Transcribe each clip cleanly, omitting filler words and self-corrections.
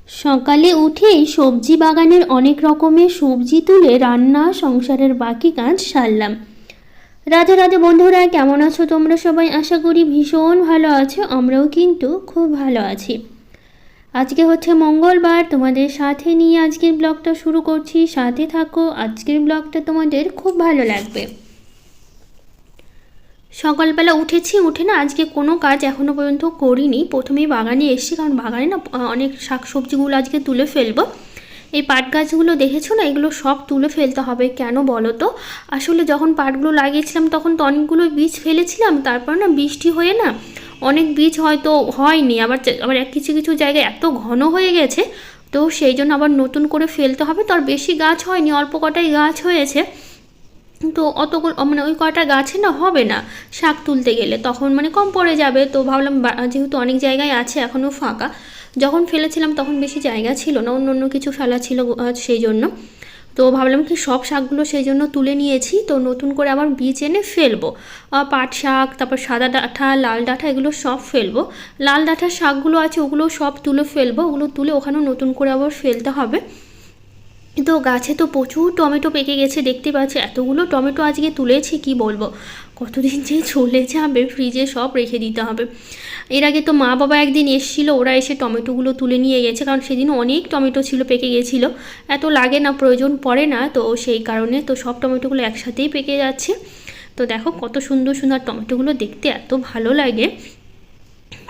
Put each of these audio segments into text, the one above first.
সকালে উঠেই সবজি বাগানের অনেক রকমের সবজি তুলে রান্না সংসারের বাকি কাজ সারলাম। রাধে রাধে বন্ধুরা, কেমন আছো তোমরা সবাই? আশা করি ভীষণ ভালো আছো। আমরাও কিন্তু খুব ভালো আছি। আজকে হচ্ছে মঙ্গলবার, তোমাদের সাথে নিয়ে আজকের ব্লগটা শুরু করছি। সাথে থাকো, আজকের ব্লগটা তোমাদের খুব ভালো লাগবে। সকালবেলা উঠেছি, উঠে না আজকে কোনো কাজ এখনও পর্যন্ত করিনি। প্রথমেই বাগানে এসেছি, কারণ বাগানে না অনেক শাকসবজিগুলো আজকে তুলে ফেলবো। এই পাট গাছগুলো দেখেছো না, এগুলো সব তুলে ফেলতে হবে। কেন বলো তো? আসলে যখন পাটগুলো লাগিয়েছিলাম তখন তো অনেকগুলো বীজ ফেলেছিলাম, তারপর না বৃষ্টি হয়ে না অনেক বীজ হয়তো হয়নি, আবার আবার কিছু কিছু জায়গায় এত ঘন হয়ে গেছে, তো সেই জন্য আবার নতুন করে ফেলতে হবে। তো আর বেশি গাছ হয়নি, অল্প কটাই গাছ হয়েছে। তো অতগুলো মানে ওই কটা গাছে না হবে না শাক তুলতে গেলে, তখন মানে কম পড়ে যাবে। তো ভাবলাম যেহেতু অনেক জায়গায় আছে এখনও ফাঁকা, যখন ফেলেছিলাম তখন বেশি জায়গা ছিল না, অন্য অন্য কিছু ফেলা ছিল সেই জন্য। তো ভাবলাম কি সব শাকগুলো সেই জন্য তুলে নিয়েছি, তো নতুন করে আবার বীজ এনে ফেলবো। পাট শাক, তারপর সাদা ডাঁটা, লাল ডাঁটা, এগুলো সব ফেলবো। লাল ডাঁটার শাকগুলো আছে ওগুলো সব তুলে ফেলবো, ওগুলো তুলে ওখানেও নতুন করে আবার ফেলতে হবে। তো গাছে তো প্রচুর টমেটো পেকে গেছে, দেখতে পাচ্ছি এতগুলো টমেটো আজকে তুলেছি, কি বলবো, কতদিন যে চলে যাবে, ফ্রিজে সব রেখে দিতে হবে। এর আগে তো মা বাবা একদিন এসেছিলো, ওরা এসে টমেটোগুলো তুলে নিয়ে গেছে, কারণ সেদিন অনেক টমেটো ছিল, পেকে গেছিলো। এত লাগে না, প্রয়োজন পড়ে না, তো সেই কারণে তো সব টমেটোগুলো একসাথেই পেকে যাচ্ছে। তো দেখো কত সুন্দর সুন্দর টমেটোগুলো, দেখতে এত ভালো লাগে।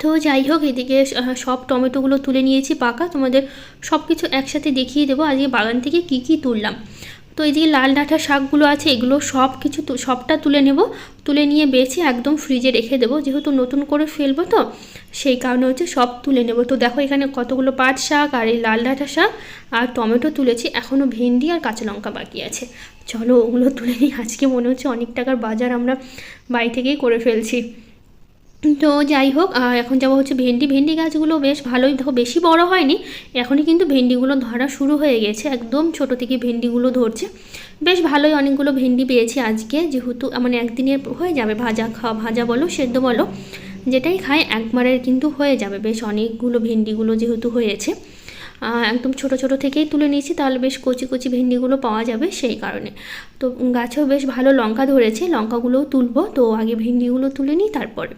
তো যাই হোক, এদিকে সব টমেটোগুলো তুলে নিয়েছি পাকা, তোমাদের সব কিছু একসাথে দেখিয়ে দেবো আজকে বাগান থেকে কি কি তুললাম। তো এদিকে লাল ডাঁটা শাকগুলো আছে, এগুলো সব কিছু সবটা তুলে নেব, তুলে নিয়ে বেছে একদম ফ্রিজে রেখে দেবো, যেহেতু নতুন করে ফেলবো তো সেই কারণে হচ্ছে সব তুলে নেব। তো দেখো এখানে কতগুলো পাট শাক আর এই লাল ডাঁটা শাক আর টমেটো তুলেছি, এখনও ভেন্ডি আর কাঁচা লঙ্কা বাকি আছে। চলো ওগুলো তুলে নিই, আজকে মনে হচ্ছে অনেক টাকার বাজার আমরা বাড়ি থেকেই করে ফেলছি। তো যাই হোক, এখন যাবো হচ্ছে ভেন্ডি গাছগুলো বেশ ভালোই, দেখো বেশি বড় হয়নি, এখনই কিন্তু ভেন্ডিগুলো ধরা শুরু হয়ে গেছে, একদম ছোট থেকে ভেন্ডিগুলো ধরছে। বেশ ভালোই অনেকগুলো ভেন্ডি পেয়েছি আজকে, যেহেতু মানে একদিনের হয়ে যাবে, ভাজা বলো সেদ্ধ বলো যেটাই খায় একবারের কিন্তু হয়ে যাবে। বেশ অনেকগুলো ভেন্ডিগুলো যেহেতু হয়েছে, একদম ছোট ছোট থেকেই তুলে নিয়েছি, তাহলে বেশ কচি কচি ভেন্ডিগুলো পাওয়া যাবে সেই কারণে। তো গাছেও বেশ ভালো লঙ্কা ধরেছে, লঙ্কাগুলোও তুলবো, তো আগে ভেন্ডিগুলো তুলে নিই তারপরে।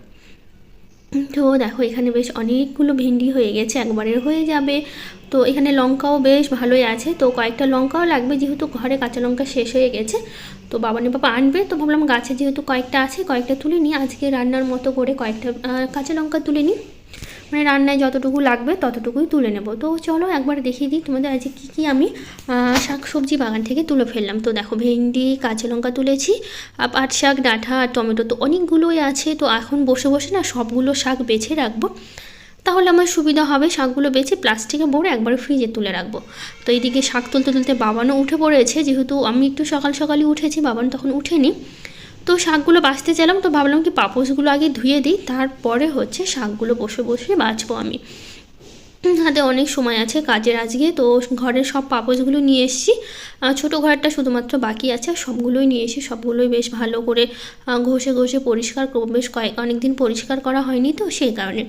তো দেখো এখানে বেশ অনেকগুলো ভেন্ডি হয়ে গেছে, একবারের হয়ে যাবে। তো এখানে লঙ্কাও বেশ ভালোই আছে, তো কয়েকটা লঙ্কাও লাগবে, যেহেতু ঘরে কাঁচা লঙ্কা শেষ হয়ে গেছে। তো বাবানি বাবা আনবে, তো ভাবলাম গাছে যেহেতু কয়েকটা আছে কয়েকটা তুলে নিই, আজকে রান্নার মতো করে কয়েকটা কাঁচা লঙ্কা তুলে নিই, মানে রান্নায় যতটুকু লাগবে ততটুকুই তুলে নেব। তো চলো একবার দেখিয়ে দিই তোমাদের আজকে কী কী আমি শাক সবজি বাগান থেকে তুলে ফেললাম। তো দেখো ভেন্ডি, কাঁচা লঙ্কা তুলেছি, পাট শাক, ডাঁটা আর টমেটো তো অনেকগুলোই আছে। তো এখন বসে বসে না সবগুলো শাক বেছে রাখবো, তাহলে আমার সুবিধা হবে, শাকগুলো বেছে প্লাস্টিকে ভরে একবারে ফ্রিজে তুলে রাখবো। তো এইদিকে শাক তুলতে তুলতে বাবানও উঠে পড়েছে, যেহেতু আমি একটু সকাল সকালই উঠেছি, বাবান তখন উঠেনি। তো শাকগুলো বাছতে চাইলাম, তো ভাবলাম কি পাপোশগুলো আগে ধুয়ে দিই, তারপরে হচ্ছে শাকগুলো বসে বসে বাছবো আমি। হাতে অনেক সময় আছে কাজের আজকে, তো ঘরের সব পাপোশগুলো নিয়ে এসেছি, ছোটো ঘরটা শুধুমাত্র বাকি আছে, আর সবগুলোই নিয়ে এসে সবগুলোই বেশ ভালো করে ঘষে ঘষে পরিষ্কার করবো। বেশ অনেক দিন পরিষ্কার করা হয়নি, তো সেই কারণে।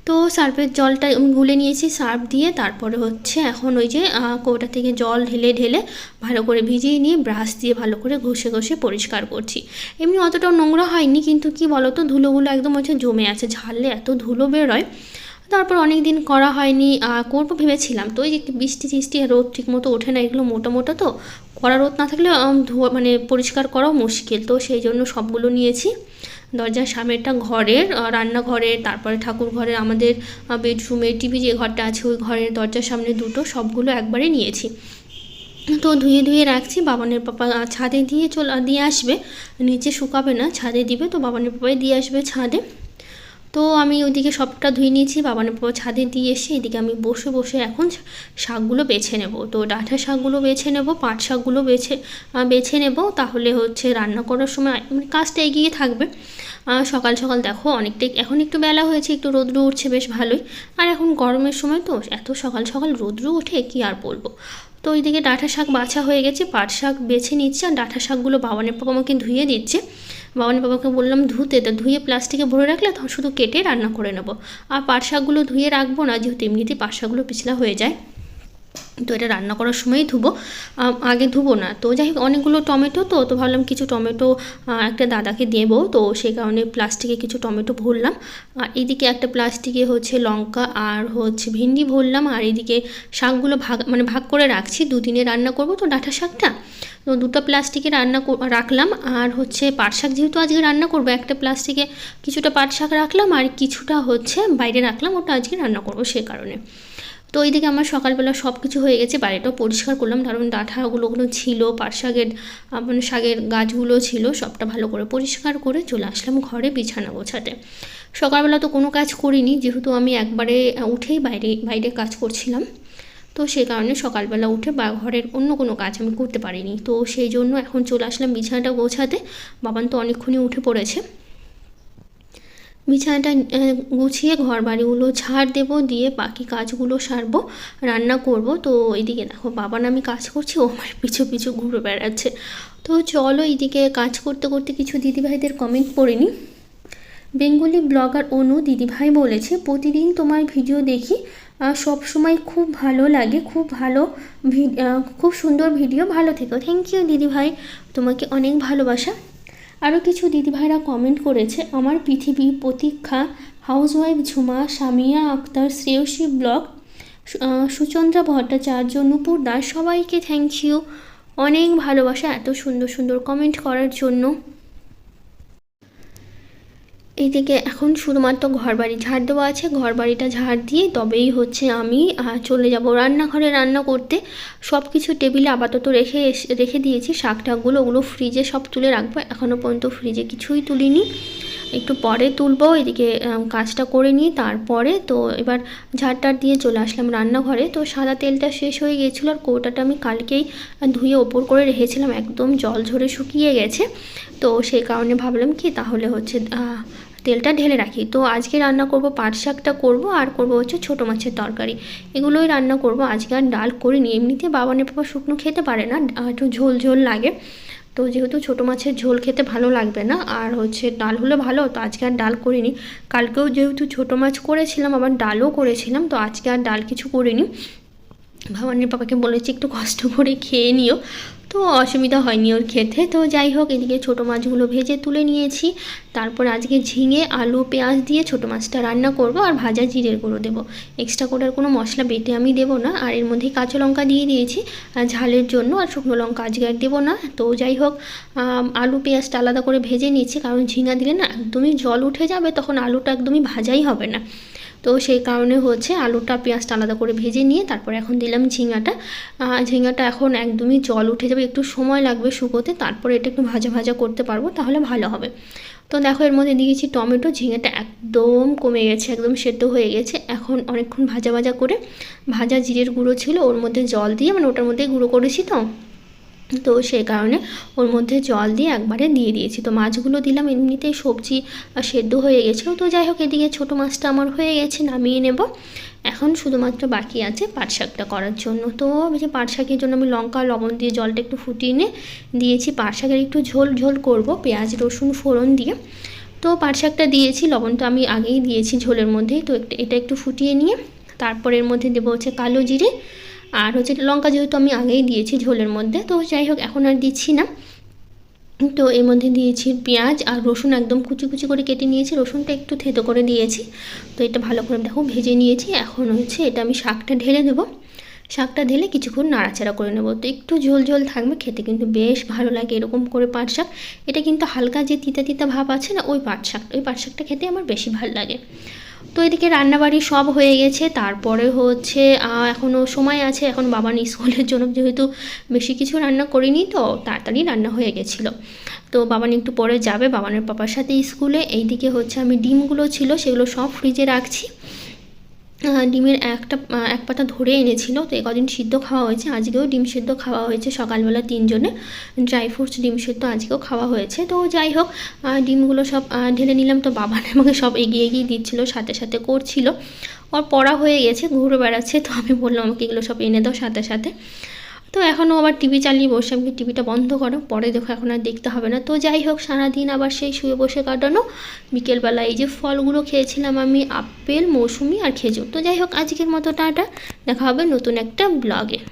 তো সার্ফের জলটা গুলে নিয়েছি, সার্ফ দিয়ে তারপরে হচ্ছে এখন ওই যে কৌটা থেকে জল ঢেলে ঢেলে ভালো করে ভিজিয়ে নিয়ে ব্রাশ দিয়ে ভালো করে ঘষে ঘষে পরিষ্কার করছি। এমনি অতটাও নোংরা হয়নি, কিন্তু কি বলো তো, ধুলোগুলো একদম হচ্ছে জমে আছে, ঝাড়লে এত ধুলো বেরোয়। তারপর অনেক দিন করা হয়নি, করবো ভেবেছিলাম, তো ওই যে বৃষ্টি টিষ্টি রোদ ঠিক মতো ওঠে না, এগুলো মোটা মোটা, তো কড়া রোদ না থাকলে মানে পরিষ্কার করাও মুশকিল, তো সেই জন্য সবগুলো নিয়েছি। দরজার সামনেটা ঘরের, রান্নাঘরের, তারপরে ঠাকুর ঘরের, আমাদের বেডরুমের, টিভি যে ঘরটা আছে ওই ঘরের দরজার সামনে দুটো, সবগুলো একবারে নিয়েছি। তো ধুয়ে ধুয়ে রাখছি, বাবানের পাপা ছাদে দিয়ে আসবে, নিচে শুকাবে না, ছাদে দিবে, তো বাবানের পাপাই দিয়ে আসবে ছাদে। তো আমি ওইদিকে সবটা ধুয়ে নিয়েছি, বাবানের পাপা ছাদে দিয়ে এসে এদিকে আমি বসে বসে এখন শাকগুলো বেছে নেব। তো ডাঁটা শাকগুলো বেছে নেব, পাট শাকগুলো বেছে নেব, তাহলে হচ্ছে রান্না করার সময় মানে কাজটা এগিয়ে থাকবে। সকাল সকাল দেখো অনেকটাই, এখন একটু বেলা হয়েছে, একটু রোদ্র উঠছে বেশ ভালোই, আর এখন গরমের সময় তো এত সকাল সকাল রোদ্র উঠে কি আর বলবো। তো ওইদিকে ডাঁটা শাক বাছা হয়ে গেছে, পাট শাক বেছে নিচ্ছে, আর ডাঁটা শাকগুলো বাবানের পাপা আমাকে ধুয়ে দিচ্ছে। বাবানের বাবাকে বললাম ধুতে, তো ধুয়ে প্লাস্টিকে ভরে রাখলে তখন শুধু কেটে রান্না করে নেবো। আর পাট শাকগুলো ধুয়ে রাখবো না, যেহেতু এমনিতেই পাট শাকগুলো পিছলা হয়ে যায়, তো এটা রান্না করার সময়ই ধুবো, আগে ধুবো না। তো যাই হোক অনেকগুলো টমেটো, তো ভাবলাম কিছু টমেটো একটা দাদাকে দেবো, তো সেই কারণে প্লাস্টিকে কিছু টমেটো ভরলাম। আর এদিকে একটা প্লাস্টিকে হচ্ছে লঙ্কা আর হচ্ছে ভেন্ডি ভরলাম। আর এদিকে শাকগুলো ভাগ করে রাখছি, 2 দিনে রান্না করব তো ডাঁটা শাকটা, তো 2টা প্লাস্টিকে রাখলাম। আর হচ্ছে পাট শাক যেহেতু আজকে রান্না করবো, একটা প্লাস্টিকে কিছুটা পাট শাক রাখলাম আর কিছুটা হচ্ছে বাইরে রাখলাম, ওটা আজকে রান্না করবো সে কারণে। তো এইদিকে আমার সকালবেলা সব কিছু হয়ে গেছে, বাড়িটাও পরিষ্কার করলাম, কারণ ডাঁটাগুলো ছিল, পাট শাকের শাকের গাছগুলো ছিল, সবটা ভালো করে পরিষ্কার করে চলে আসলাম ঘরে বিছানা গোছাতে। সকালবেলা তো কোনো কাজ করিনি, যেহেতু আমি একবারে উঠেই বাইরে কাজ করছিলাম, তো সেই কারণে সকালবেলা উঠে বা ঘরের অন্য কোনো কাজ আমি করতে পারিনি। তো সেই জন্য এখন চলে আসলাম বিছানাটা গোছাতে। বাবান তো অনেকক্ষণই উঠে পড়েছে। বিছানাটা গুছিয়ে ঘর বাড়িগুলো ঝাড় দেবো, দিয়ে বাকি কাজগুলো সারবো, রান্না করব। তো এইদিকে দেখো বাবান আমি কাজ করছি, ও আমার পিছু পিছু ঘুরে বেড়াচ্ছে। তো চলো এইদিকে কাজ করতে করতে কিছু দিদিভাইদের কমেন্ট পড়ে নিই। বেঙ্গলি ব্লগার অনু দিদিভাই বলেছে, প্রতিদিন তোমার ভিডিও দেখি, সব সময় খুব ভালো লাগে, খুব সুন্দর ভিডিও, ভালো থেকো। থ্যাংক ইউ দিদিভাই, তোমাকে অনেক ভালোবাসা। আরও কিছু দিদিভাইরা কমেন্ট করেছে, আমার পৃথিবী, প্রতীক্ষা, হাউসওয়াইফ ঝুমা, সামিয়া আক্তার, শ্রেয়সী ব্লগ, সুচন্দ্রা ভট্টাচার্য, নূপুর দাস, সবাইকে থ্যাংক ইউ, অনেক ভালোবাসা এত সুন্দর সুন্দর কমেন্ট করার জন্য। এইদিকে এখন শুধুমাত্র ঘর বাড়ি ঝাড় দেওয়া আছে, ঘর বাড়িটা ঝাড় দিয়ে তবেই হচ্ছে আমি চলে যাব রান্নাঘরে রান্না করতে। সব কিছু টেবিলে আপাতত রেখে দিয়েছি, শাকটাকগুলো ওগুলো ফ্রিজে সব তুলে রাখবো, এখনও পর্যন্ত ফ্রিজে কিছুই তুলিনি, একটু পরে তুলবো। এদিকে কাজটা করে নিই তারপরে। তো এবার ঝাড়টার দিয়ে চলে আসলাম রান্নাঘরে। তো সাদা তেলটা শেষ হয়ে গিয়েছিলো, আর কৌটাটা আমি কালকেই ধুয়ে ওপর করে রেখেছিলাম, একদম জল ঝরে শুকিয়ে গেছে। তো সেই কারণে ভাবলাম কি তাহলে হচ্ছে তেলটা ঢেলে রাখি। তো আজকে রান্না করব পাট শাকটা করব, আর করব হচ্ছে ছোটো মাছের তরকারি, এগুলোই রান্না করব। আজকে আর ডাল করিনি, এমনিতে বাবানের পাপা শুকনো খেতে পারে না, একটু ঝোল ঝোল লাগে, তো যেহেতু ছোটো মাছের ঝোল খেতে ভালো লাগবে না, আর হচ্ছে ডাল হলে ভালো, তো আজকে আর ডাল করিনি। কালকেও যেহেতু ছোটো মাছ করেছিলাম, আবার ডালও করেছিলাম, তো আজকে আর ডাল কিছু করিনি। ভবানীর পাপাকে বলেছি একটু কষ্ট করে খেয়ে নিও, তো অসুবিধা হয়নি ওর খেতে। তো যাই হোক এদিকে ছোটো মাছগুলো ভেজে তুলে নিয়েছি, তারপর আজকে ঝিঙে আলু পেঁয়াজ দিয়ে ছোটো মাছটা রান্না করব, আর ভাজা জিরের গুঁড়ো দেবো, এক্সট্রা করে আর কোনো মশলা বেটে আমি দেবো না। আর এর মধ্যে কাঁচা লঙ্কা দিয়ে দিয়েছি ঝালের জন্য, আর শুকনো লঙ্কা আজকে আর দেবো না। তো যাই হোক আলু পেঁয়াজটা আলাদা করে ভেজে নিয়েছি, কারণ ঝিঙা দিলে না একদমই জল উঠে যাবে, তখন আলুটা একদমই ভাজাই হবে না, তো সেই কারণে হচ্ছে আলুটা পেঁয়াজটা আলাদা করে ভেজে নিয়ে তারপরে এখন দিলাম ঝিঙাটা এখন একদমই জল উঠে যাবে, একটু সময় লাগবে শুকোতে, তারপরে এটা একটু ভাজা ভাজা করতে পারবো, তাহলে ভালো হবে। তো দেখো এর মধ্যে দিয়েছি টমেটো, ঝিঙাটা একদম কমে গেছে, একদম সেদ্ধ হয়ে গেছে। এখন অনেকক্ষণ ভাজা ভাজা করে ভাজা জিরের গুঁড়ো ছিল ওর মধ্যে জল দিয়ে, ওটার মধ্যে গুঁড়ো করেছি, তো সেই কারণে ওর মধ্যে জল দিয়ে একবারে দিয়ে দিয়েছি। তো মাছগুলো দিলাম, এমনিতেই সবজি সেদ্ধ হয়ে গেছিলো। তো যাই হোক এদিকে ছোটো মাছটা আমার হয়ে গেছে, নামিয়ে নেব। এখন শুধুমাত্র বাকি আছে পাট শাকটা করার জন্য। তো যে পাট শাকের জন্য আমি লঙ্কা লবণ দিয়ে জলটা একটু ফুটিয়ে নিয়ে দিয়েছি, পাট শাকের একটু ঝোল ঝোল করবো পেঁয়াজ রসুন ফোড়ন দিয়ে। তো পাট শাকটা দিয়েছি, লবণটা আমি আগেই দিয়েছি ঝোলের মধ্যেই। তো এটা একটু ফুটিয়ে নিয়ে তারপর এর মধ্যে দেবো হচ্ছে কালো জিরে, আর হচ্ছে লঙ্কা যেহেতু আমি আগেই দিয়েছি ঝোলের মধ্যে, তো যাই হোক এখন আর দিচ্ছি না। তো এর মধ্যে দিয়েছি পেঁয়াজ আর রসুন, একদম কুচি কুচি করে কেটে নিয়েছি, রসুনটা একটু থেতো করে দিয়েছি। তো এটা ভালো করে দেখো ভেজে নিয়েছি। এখন হচ্ছে এটা আমি শাকটা ঢেলে দেবো, শাকটা ঢেলে কিছুক্ষণ নাড়াচাড়া করে নেবো। তো একটু ঝোল ঝোল থাকবে, খেতে কিন্তু বেশ ভালো লাগে এরকম করে পাট শাক। এটা কিন্তু হালকা যে তিতা তিতা ভাব আছে না, ওই পাট শাকটা খেতে আমার বেশি ভালো লাগে। তো এদিকে রান্নাবাড়ি সব হয়ে গেছে, তারপরে হচ্ছে এখনও সময় আছে, এখন বাবার স্কুলের জন্য যেহেতু বেশি কিছু রান্না করিনি, তো তাড়াতাড়ি রান্না হয়ে গেছিলো। তো বাবান একটু পরে যাবে বাবানের পাপার সাথে স্কুলে। এইদিকে হচ্ছে আমি ডিমগুলো ছিল সেগুলো সব ফ্রিজে রাখছি। ডিমের এক পাতা ধরে এনেছিল, তো কদিন সিদ্ধ খাওয়া হয়েছে, আজকেও ডিম সিদ্ধ খাওয়া হয়েছে সকালবেলা 3 জনে, ড্রাই ফ্রুটস ডিম সিদ্ধ আজকেও খাওয়া হয়েছে। তো যাই হোক ডিমগুলো সব ঢেলে নিলাম। তো বাবান আমাকে সব এগিয়ে দিচ্ছিলো, সাথে সাথে করছিল, ওর পড়া হয়ে গেছে ঘুরে বেড়াচ্ছে, তো আমি বললাম আমাকে এগুলো সব এনে দাও সাথে সাথে। তো এখনও আবার টিভি চালিয়ে বসে, আমি টিভিটা বন্ধ করো, পরে দেখো, এখন আর দেখতে হবে না। তো যাই হোক, সারাদিন আবার সেই শুয়ে বসে কাটানো। বিকেলবেলা এই যে ফলগুলো খেয়েছিলাম আমি, আপেল, মৌসুমি আর খেজুর। তো যাই হোক, আজকের মতো টাটা, দেখা হবে নতুন একটা ব্লগে।